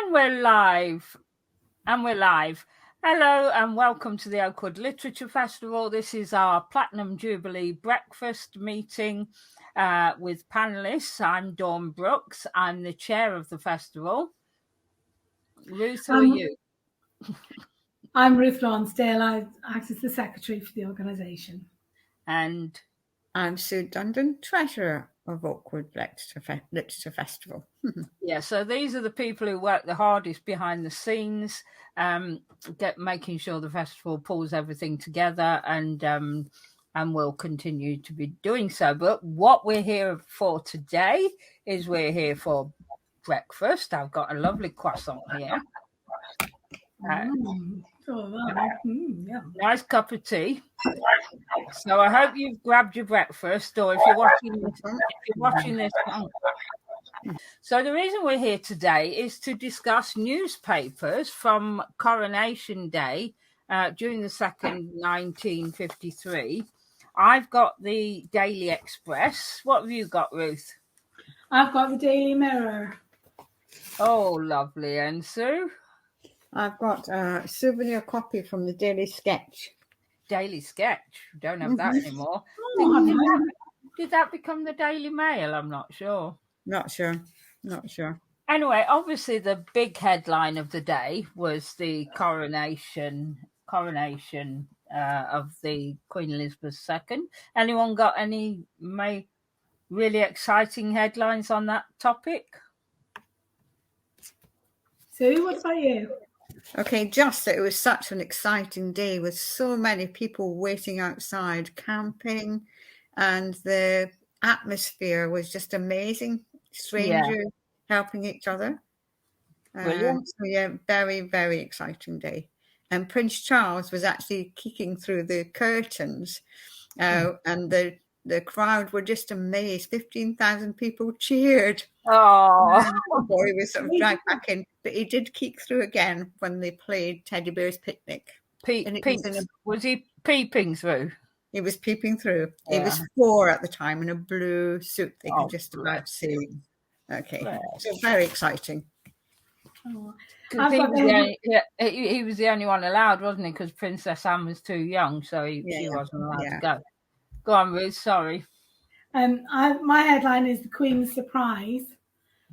And we're live. Hello and welcome to the Oakwood Literature Festival. This is our Platinum Jubilee breakfast meeting with panelists. I'm Dawn Brooks. I'm the chair of the festival. Ruth, who are you? I'm Ruth Lonsdale. I act as the secretary for the organisation. And I'm Sue Dundon, treasurer of Oakwood Literature Festival. Yeah, so these are the people who work the hardest behind the scenes, making sure the festival pulls everything together, and we'll continue to be doing so. But what we're here for today is we're here for breakfast. I've got a lovely croissant here. Nice cup of tea. So I hope you've grabbed your breakfast, or if you're watching this. So the reason we're here today is to discuss newspapers from Coronation Day, June the 2nd, 1953. I've got the Daily Express. What have you got, Ruth? I've got the Daily Mirror. Oh, lovely. And Sue? I've got a souvenir copy from the Daily Sketch. Daily Sketch? Don't have that anymore. Did that become the Daily Mail? I'm not sure. Not sure. Anyway, obviously the big headline of the day was the coronation of the Queen Elizabeth II. Anyone got any really exciting headlines on that topic? Sue, what about you? Okay, just that it was such an exciting day with so many people waiting outside, camping, and the atmosphere was just amazing. Strangers helping each other. Brilliant. So yeah, very, very exciting day. And Prince Charles was actually kicking through the curtains, and the crowd were just amazed. 15,000 people cheered. Oh, Before he was sort of dragged back in, but he did kick through again when they played Teddy Bear's Picnic. Was he peeping through? He was peeping through. Yeah. He was 4 at the time in a blue suit. They could just about see. Okay, so very exciting. Oh. He was the only one allowed, wasn't he? Because Princess Anne was too young, so he wasn't allowed to go. Go on, Ruth. Sorry. My headline is the Queen's surprise,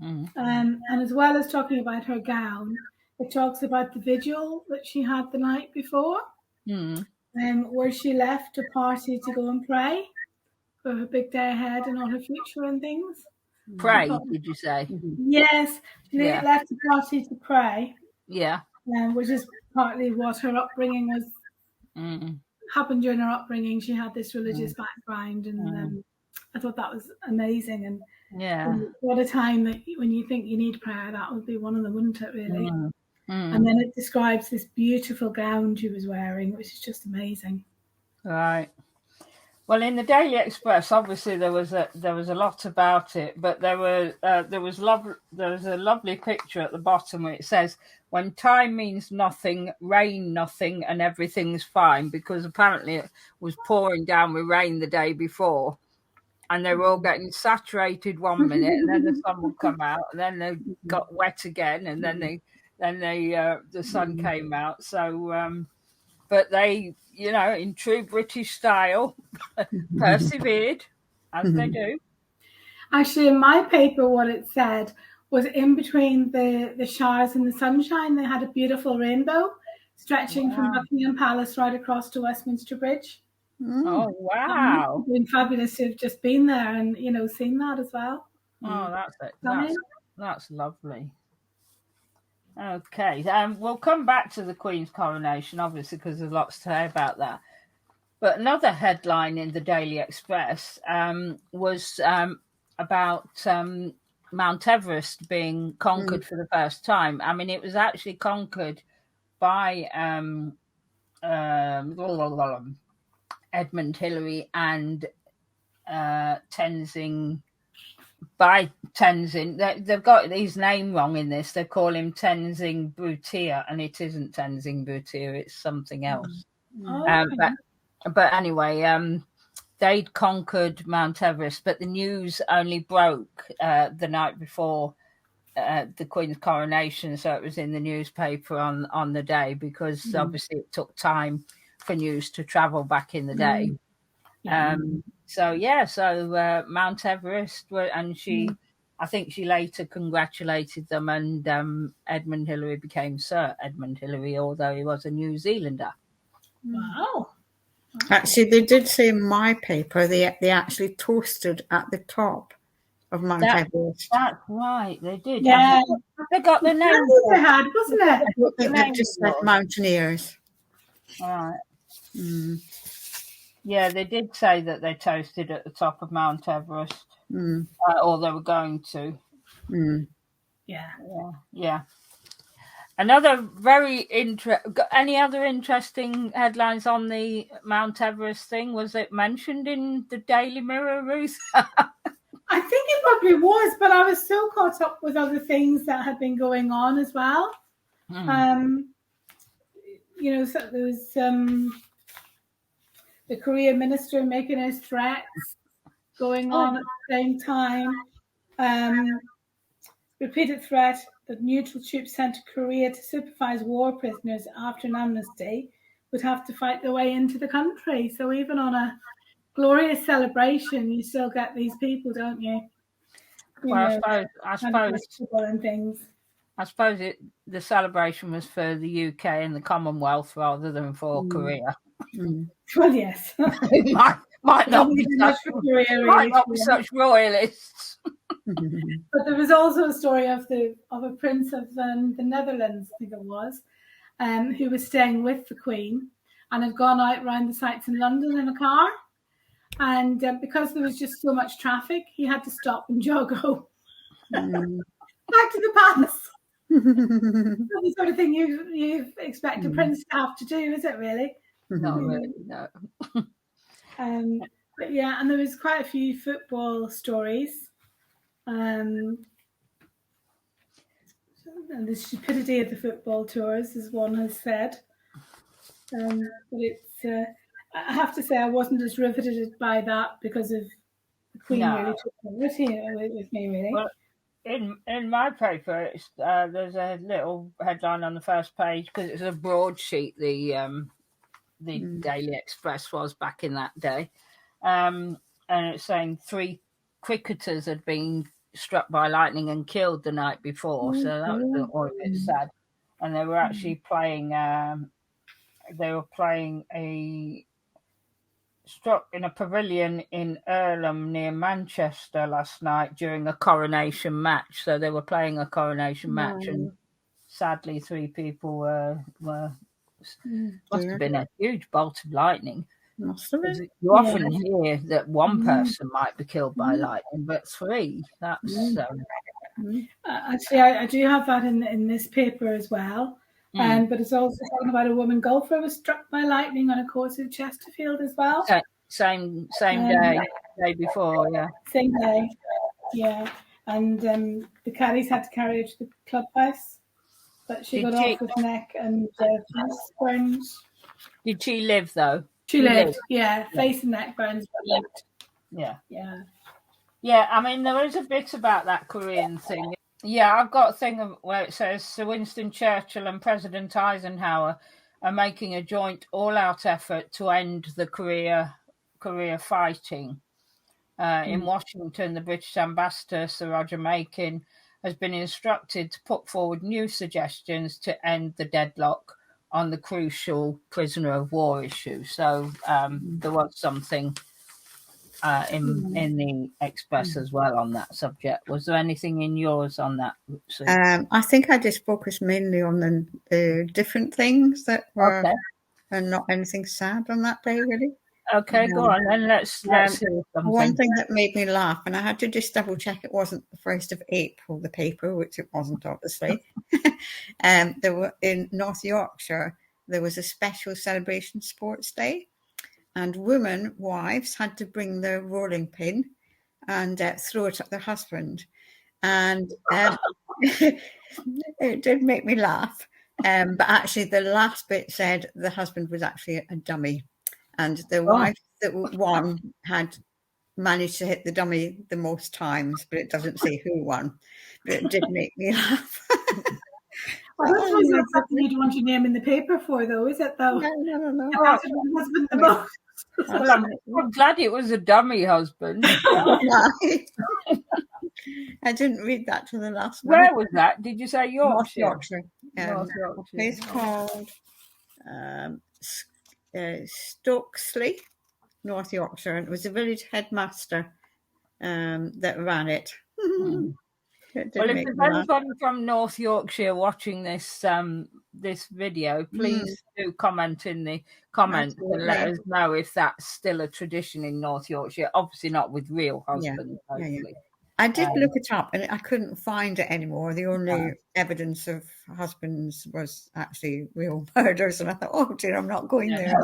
and as well as talking about her gown, it talks about the vigil that she had the night before, where she left a party to go and pray for her big day ahead and all her future and things. Pray, did you say? Yes, she left a party to pray. Yeah. Which is partly what her upbringing was. Happened during her upbringing. She had this religious background, and I thought that was amazing. And what a time that when you think you need prayer, that would be one of them, wouldn't it? Really. And then it describes this beautiful gown she was wearing, which is just amazing. Right. Well, in the Daily Express, obviously there was a lot about it, but there was a lovely picture at the bottom where it says, "When time means nothing, rain nothing, and everything's fine," because apparently it was pouring down with rain the day before, and they were all getting saturated one minute, and then the sun would come out, and then they got wet again, and then the sun came out. So, but they, in true British style, persevered, as they do. Actually, in my paper, what it said was in between the showers and the sunshine, they had a beautiful rainbow stretching from Buckingham Palace right across to Westminster Bridge. Oh, wow. It's been fabulous to have just been there and, seen that as well. Oh, that's lovely. Okay, we'll come back to the Queen's coronation, obviously, because there's lots to say about that. But another headline in the Daily Express was about Mount Everest being conquered for the first time. I mean, it was actually conquered by Edmund Hillary and Tenzing. By Tenzing, they've got his name wrong in this. They call him Tenzing Bhutia, and it isn't Tenzing Bhutia; it's something else. But anyway, they'd conquered Mount Everest, but the news only broke the night before the Queen's coronation, so it was in the newspaper on the day, because obviously it took time for news to travel back in the day. So Mount Everest, and I think she later congratulated them, and Edmund Hillary became Sir Edmund Hillary, although he was a New Zealander. Wow. Actually, they did say in my paper they actually toasted at the top of Mount Everest. That's right, they did. Yeah. They got the name. They had, wasn't it? I don't think they just said mountaineers. All right. Yeah, they did say that they toasted at the top of Mount Everest, or they were going to. Yeah. Another very any other interesting headlines on the Mount Everest thing? Was it mentioned in the Daily Mirror, Ruth? I think it probably was, but I was so caught up with other things that had been going on as well. So there was the Korea minister making his threats going on at the same time. Repeated threat that neutral troops sent to Korea to supervise war prisoners after an amnesty would have to fight their way into the country. So even on a glorious celebration, you still get these people, don't you? I suppose and things. I suppose the celebration was for the UK and the Commonwealth rather than for Korea. Well, yes. It might not be such royalists. But there was also a story of a prince of the Netherlands, I think it was, who was staying with the Queen and had gone out around the sites in London in a car. And because there was just so much traffic, he had to stop and jog home. Back to the palace. The sort of thing you expect a prince to have to do, is it really? Not really, no. But yeah, and there was quite a few football stories. And the stupidity of the football tours, as one has said. But it's, I have to say, I wasn't as riveted by that because of the Queen really took it with me, really. Well, in my paper, there's a little headline on the first page, because it's a broadsheet, the Daily Express was back in that day. And it's saying 3 cricketers had been struck by lightning and killed the night before, so that was all a bit sad. And they were actually playing. They were playing struck in a pavilion in Earlham near Manchester last night during a coronation match. So they were playing a coronation match, and sadly 3 people were must have been a huge bolt of lightning. You often hear that one person might be killed by lightning, but 3, that's... Actually, I do have that in this paper as well. But it's also talking about a woman golfer was struck by lightning on a course in Chesterfield as well. Same day before, yeah. Same day, yeah. And the caddies had to carry her to the clubhouse, but she got off with neck and face burns. Did she live, though? She lived, yeah. Face and neck burns, but lived. Yeah, I mean, there is a bit about that Korean thing. Yeah, I've got a thing where it says Sir Winston Churchill and President Eisenhower are making a joint all-out effort to end the Korea fighting. In Washington, the British ambassador, Sir Roger Makin, has been instructed to put forward new suggestions to end the deadlock on the crucial prisoner of war issue. So there was something in the Express as well on that subject. Was there anything in yours on that? I think I just focused mainly on the different things that were, and not anything sad on that day, really. Okay, go on then. Let's hear something. One thing that made me laugh, and I had to just double check it wasn't the 1st of April, the paper, which it wasn't, obviously. There were in North Yorkshire, there was a special celebration sports day, and wives had to bring their rolling pin and throw it at their husband. And it did make me laugh. But actually, the last bit said the husband was actually a dummy. And the wife that won had managed to hit the dummy the most times, but it doesn't say who won. But it did make me laugh. Well, that's not something you'd want your name in the paper for, though, is it? Though, no. Husband the most. I'm glad it was a dummy husband. I didn't read that to the last Where minute. was that? Did you say Yorkshire? North Yorkshire. North Yorkshire. A place called Stokesley, North Yorkshire, and it was the village headmaster that ran it. Well, if there's anybody from North Yorkshire watching this this video, please do comment in the comments and let us know if that's still a tradition in North Yorkshire. Obviously not with real husbands, hopefully. I did look it up and I couldn't find it anymore. The only evidence of husbands was actually real murders, and I thought, oh dear, I'm not going there.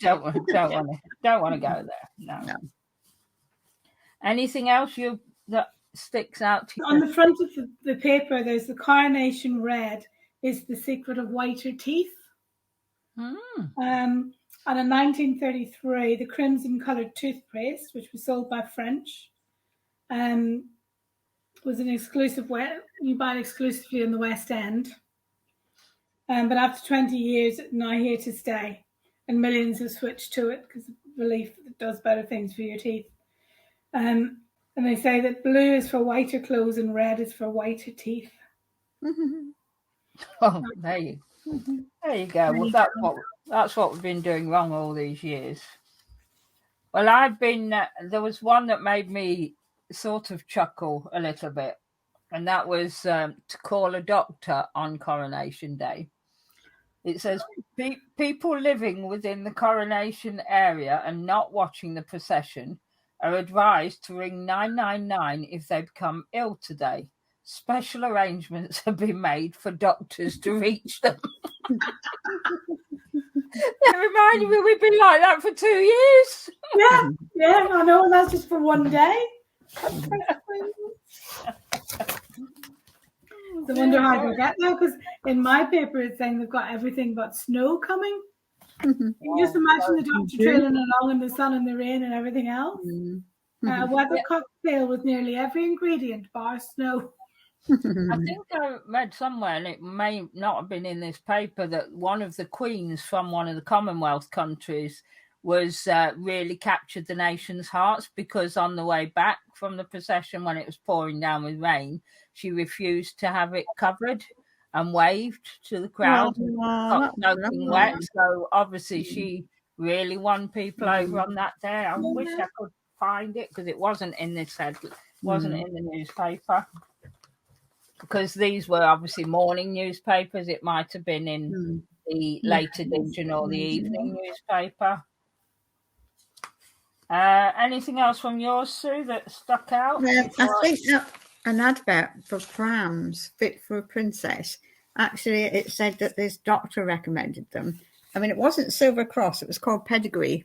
Don't want to go there. No. Anything else that sticks out to you? On the front of the paper, there's the Coronation red is the secret of whiter teeth. And in 1933, the crimson coloured toothpaste, which was sold by French, was an exclusive. You buy it exclusively in the West End. But after 20 years, it's now here to stay, and millions have switched to it because of belief that it does better things for your teeth. And they say that blue is for whiter clothes and red is for whiter teeth. Oh, there you go. Well, that's what we've been doing wrong all these years. Well, there was one that made me sort of chuckle a little bit, and that was to call a doctor on Coronation Day. It says, people living within the Coronation area and not watching the procession are advised to ring 999 if they become ill today. Special arrangements have been made for doctors to reach them. That reminded me we've been like that for 2 years. Yeah, I know, and that's just for one day. I wonder how they get there, because in my paper it's saying they've got everything but snow coming. You can just imagine the doctor trailing along in the sun and the rain and everything else. Weather cocktail with nearly every ingredient bar snow. I think I read somewhere, and it may not have been in this paper, that one of the queens from one of the Commonwealth countries was really captured the nation's hearts, because on the way back from the procession, when it was pouring down with rain, she refused to have it covered and waved to the crowd, soaking wet. So obviously she really won people over on that day. I wish I could find it, because it wasn't in this wasn't in the newspaper, because these were obviously morning newspapers. It might have been in the late edition or the evening newspaper. Anything else from yours, Sue, that stuck out? I think an advert for prams fit for a princess. Actually, it said that this doctor recommended them. I mean, it wasn't Silver Cross; it was called Pedigree,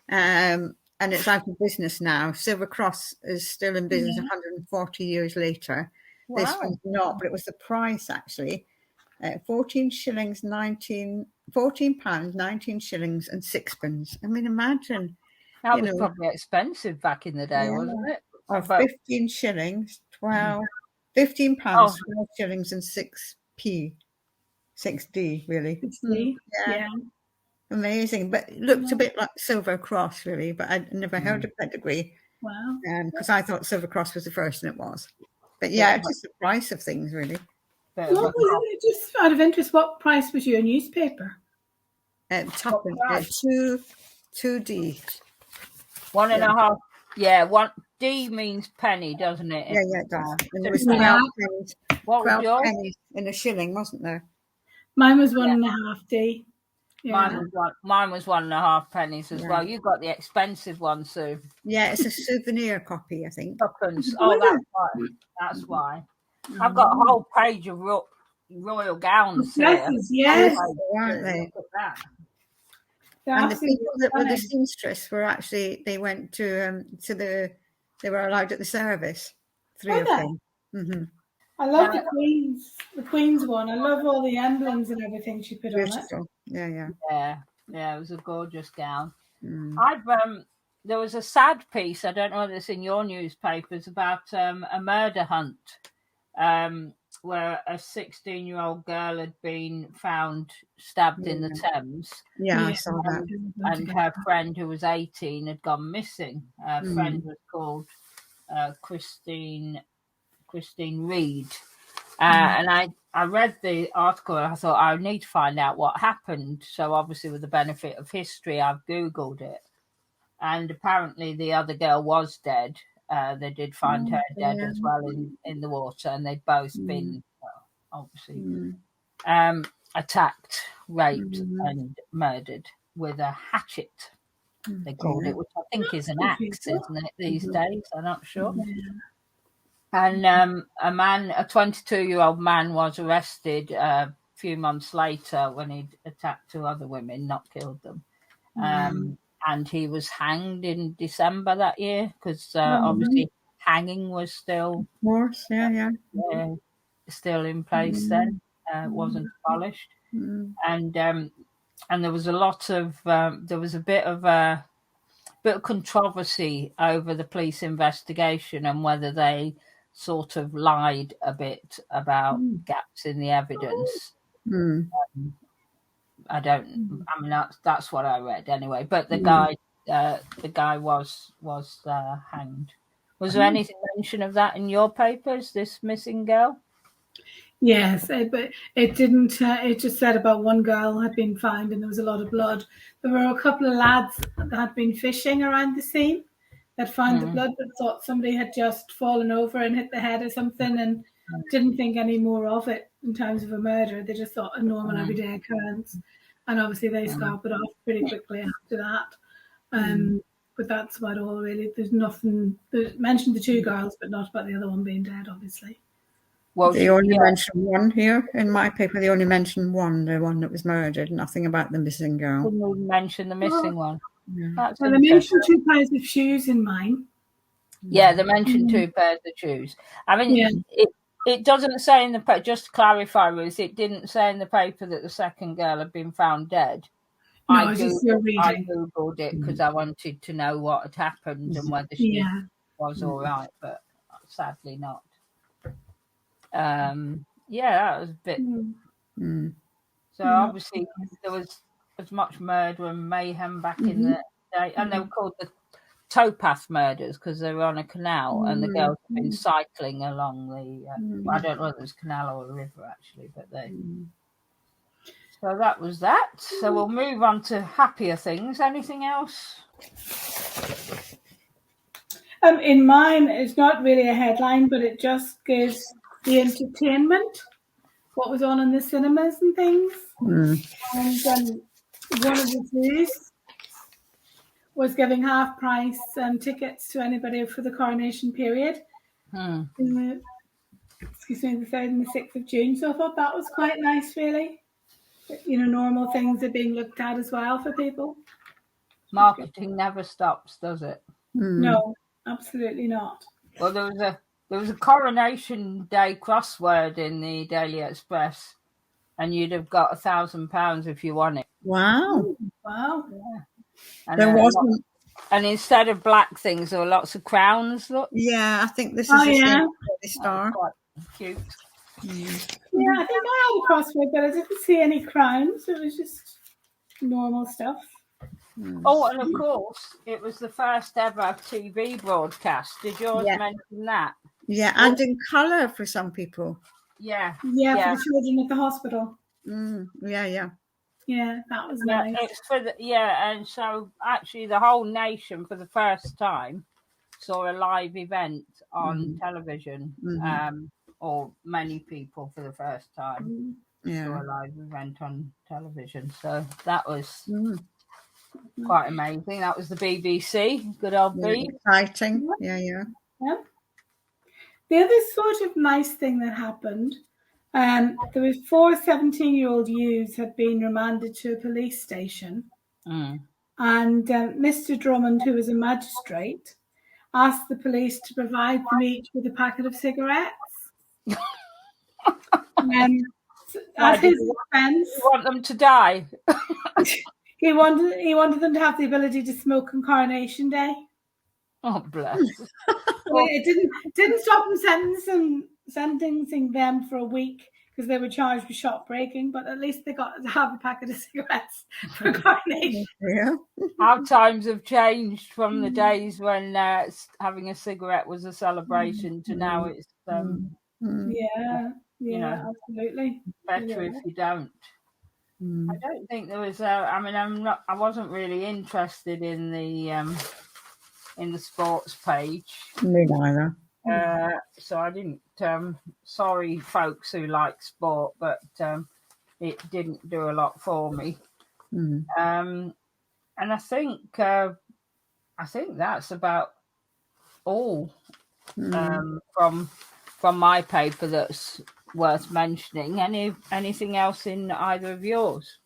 and it's out of business now. Silver Cross is still in business 140 years later. Wow. This one's not, but it was the price actually. £14, 19 shillings and sixpence. I mean, imagine. That was probably expensive back in the day, wasn't it? Or 15 shillings, 15 pounds, 12 shillings and 6p. 6d, really. 6d, yeah. Amazing. But it looked a bit like Silver Cross, really, but I'd never heard of Pedigree. Wow. Because I thought Silver Cross was the first, and it was. But it's just the price of things, really. Just out of interest, what price was your newspaper? Tuppence, 2d. 1.5. Yeah, 1d means penny, doesn't it? Yeah, it does. And there was 12 pennies. What was yours? Pennies in a shilling, wasn't there? Mine was 1.5d. Yeah. Mine was 1.5 pennies as well. You got the expensive one, Sue. Yeah, it's a souvenir copy, I think. Tuppence. Oh, that's why. I've got a whole page of royal gowns here. Yes, aren't they? Look at that. And the people that were the seamstress were actually, they went to they were allowed at the service. 3 of them. Mm-hmm. I love the Queen's one. I love all the emblems and everything she put on it. Yeah. Yeah, it was a gorgeous gown. Mm. there was a sad piece. I don't know whether it's in your newspapers about a murder hunt, where a 16-year-old girl had been found stabbed in the Thames. Yeah, I saw that. And her friend, who was 18, had gone missing. Her friend was called Christine Reed. And I read the article and I thought, I need to find out what happened. So obviously, with the benefit of history, I've Googled it. And apparently the other girl was dead. They did find her dead as well in the water. And they'd both been, obviously, attacked, raped and murdered with a hatchet, they called it, which I think is an axe, isn't it, these days? I'm not sure. And a 22-year-old man was arrested a few months later when he'd attacked 2 other women, not killed them. And he was hanged in December that year because obviously hanging was still, still in place then. It wasn't abolished. And there was a lot of there was a bit of controversy over the police investigation and whether they sort of lied a bit about gaps in the evidence. I mean, that's what I read anyway. But the guy was hanged. Was there anything mention of that in your papers? This missing girl? Yes, but it didn't. It just said about one girl had been found, and there was a lot of blood. There were a couple of lads that had been fishing around the scene that found the blood, but thought somebody had just fallen over and hit the head or something, and didn't think any more of it in terms of a murder. They just thought a normal everyday occurrence, and obviously they scarped it off pretty quickly after that. But that's about all really. There's nothing. They mentioned the 2 girls, but not about the other one being dead, obviously. Well, they only mentioned one here in my paper. They only mentioned one, the one that was murdered. Nothing about the missing girl. Didn't even mention the missing one. Well, they mentioned 2 pairs of shoes in mine. Yeah, they mentioned 2 pairs of shoes. I mean, it doesn't say in the paper. Just to clarify, Ruth, it didn't say in the paper that the second girl had been found dead. No, I googled it because I wanted to know what had happened and whether she was all right, but sadly not. That was a bit. So obviously there was as much murder and mayhem back in the day, and they were called the towpath murders because they were on a canal, and the girls had been cycling along the. I don't know whether it was a canal or a river actually, but they. So that was that. So we'll move on to happier things. Anything else? In mine, it's not really a headline, but it just gives the entertainment, what was on in the cinemas and things. And one of the zoos was giving half price tickets to anybody for the Coronation period. In the 3rd and the 6th of June. So I thought that was quite nice, really. Normal things are being looked at as well for people. Marketing never stops, does it? No, absolutely not. Well, there was a Coronation Day crossword in the Daily Express, and you'd have got £1,000 if you won it. Wow! Wow! Yeah. And there wasn't. And instead of black things, there were lots of crowns. Look. Yeah, I think this is the star. Quite cute. Yeah, I think I had a crossword, but I didn't see any crowns. It was just normal stuff. Oh, and of course, it was the first ever TV broadcast. Did yours mention that? Yeah, and in colour for some people. Yeah, for the children at the hospital. Yeah, that was nice. It's for and so actually the whole nation for the first time saw a live event on television. Or many people for the first time saw a live event on television. So that was quite amazing. That was the BBC. Good old B. Exciting. Yeah. The other sort of nice thing that happened, there were 4 17-year-old youths had been remanded to a police station. And Mr. Drummond, who was a magistrate, asked the police to provide them each with a packet of cigarettes. At his expense. You want them to die? He wanted them to have the ability to smoke on Coronation Day. Oh, bless. Well, it didn't stop them sentencing them for a week because they were charged with shop breaking, but at least they got to have a packet of cigarettes for Coronation. Yeah. How times have changed from the days when having a cigarette was a celebration to now it's absolutely better if you don't. I don't think there was. I wasn't really interested in the sports page. Me neither. So I didn't. Sorry, folks who like sport, but it didn't do a lot for me. And I think that's about all from my paper that's worth mentioning. Anything else in either of yours?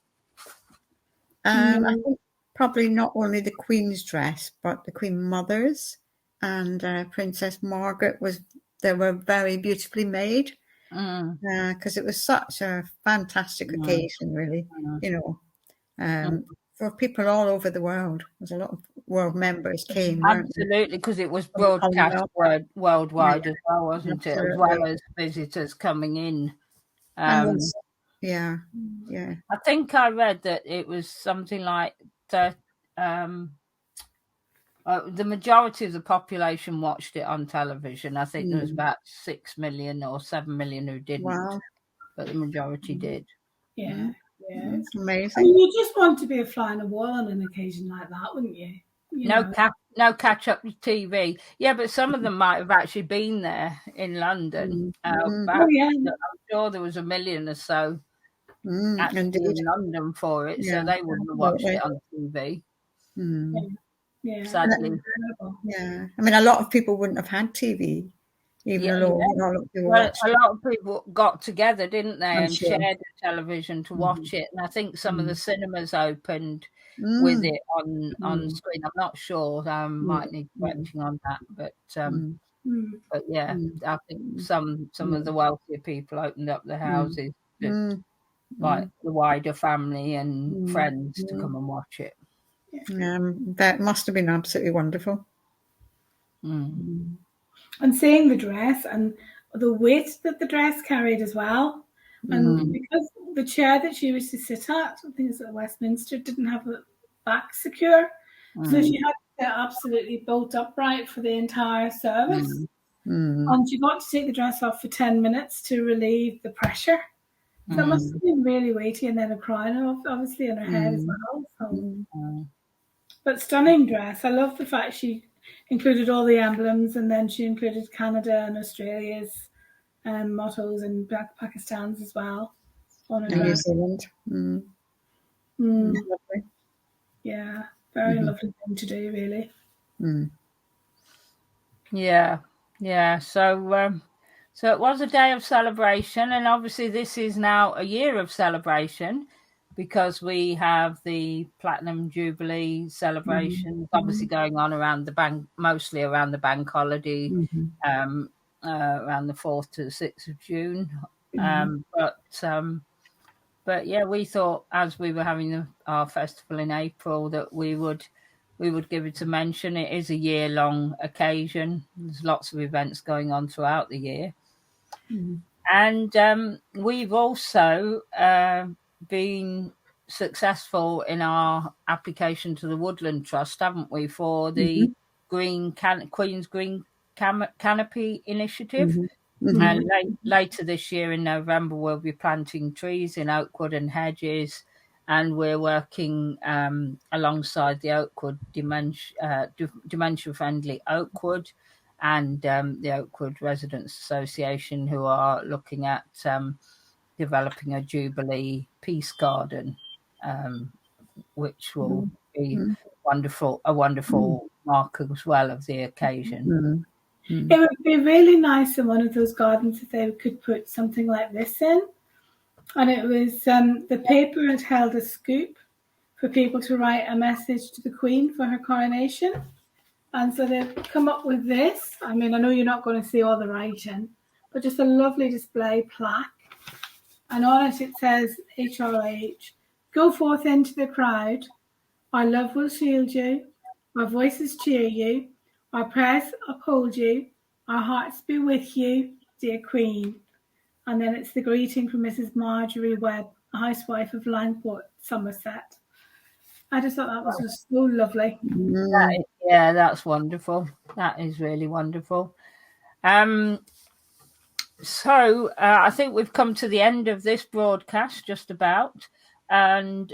I think probably not only the Queen's dress, but the Queen Mother's and Princess Margaret they were very beautifully made because it was such a fantastic occasion, really. For people all over the world. There's a lot of world members came. Absolutely, because it was broadcast worldwide as well, wasn't it? As well as visitors coming in. I think I read that it was something like the majority of the population watched it on television. I think there was about 6 million or 7 million who didn't, but the majority did. Yeah. Yeah, it's amazing. I mean, you just want to be a fly on the wall on an occasion like that, wouldn't you? No catch up TV. Yeah, but some of them might have actually been there in London. I'm sure there was 1 million or so actually in London for it, so they wouldn't have watched it on TV. Sadly. I mean, a lot of people wouldn't have had TV. A lot of people got together, didn't they, and shared the television to watch it. And I think some of the cinemas opened with it on screen. I'm not sure. Might need correcting on that, but yeah, I think some of the wealthier people opened up their houses, like the wider family and friends, to come and watch it. That must have been absolutely wonderful. And seeing the dress and the weight that the dress carried as well. And because the chair that she used to sit at, I think it's at Westminster, didn't have a back secure. So she had to sit absolutely bolt upright for the entire service. And she got to take the dress off for 10 minutes to relieve the pressure. So it must have been really weighty, and then a crown obviously in her head as well. So. But stunning dress. I love the fact she included all the emblems, and then she included Canada and Australia's mottos and Pakistan's as well on her dress. New Zealand. Yeah, very lovely thing to do, really. Yeah. So it was a day of celebration, and obviously this is now a year of celebration, because we have the Platinum Jubilee celebrations obviously going on around the bank, mostly around the bank holiday, around the 4th to the 6th of June. But yeah, we thought as we were having our festival in April that we would give it a mention. It is a year-long occasion. There's lots of events going on throughout the year. And we've also been successful in our application to the Woodland Trust, haven't we, for the Queen's Green Canopy Initiative. And later this year in November, we'll be planting trees in Oakwood and Hedges, and we're working alongside the Oakwood dementia-friendly Oakwood and the Oakwood Residents Association, who are looking at developing a Jubilee Peace Garden, which will be a wonderful mark as well of the occasion. It would be really nice in one of those gardens if they could put something like this in. And it was the paper had held a scoop for people to write a message to the Queen for her coronation. And so they've come up with this. I mean, I know you're not going to see all the writing, but just a lovely display plaque. And on it says, HRH, go forth into the crowd, Our love will shield you. Our voices cheer you. Our prayers uphold you. Our hearts be with you, dear Queen. And then it's the greeting from Mrs. Marjorie Webb, a housewife of Langport, Somerset. I just thought that was just so lovely. Yeah, that's wonderful. That is really wonderful. So I think we've come to the end of this broadcast, just about. And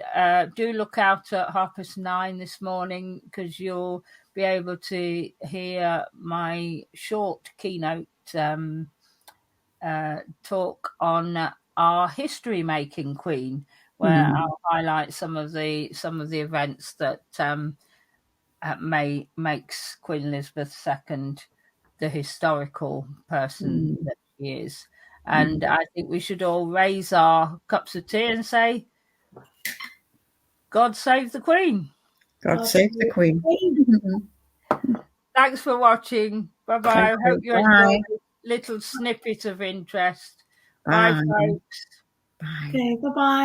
do look out at 9:30 this morning, because you'll be able to hear my short keynote talk on our history making Queen, where I'll highlight some of the events that makes Queen Elizabeth II the historical person that she is. And I think we should all raise our cups of tea and say, God save the Queen. God save the Queen. Thanks for watching. Bye-bye. Hope you enjoyed this little snippet of interest. Bye, folks. Bye. Okay, bye-bye.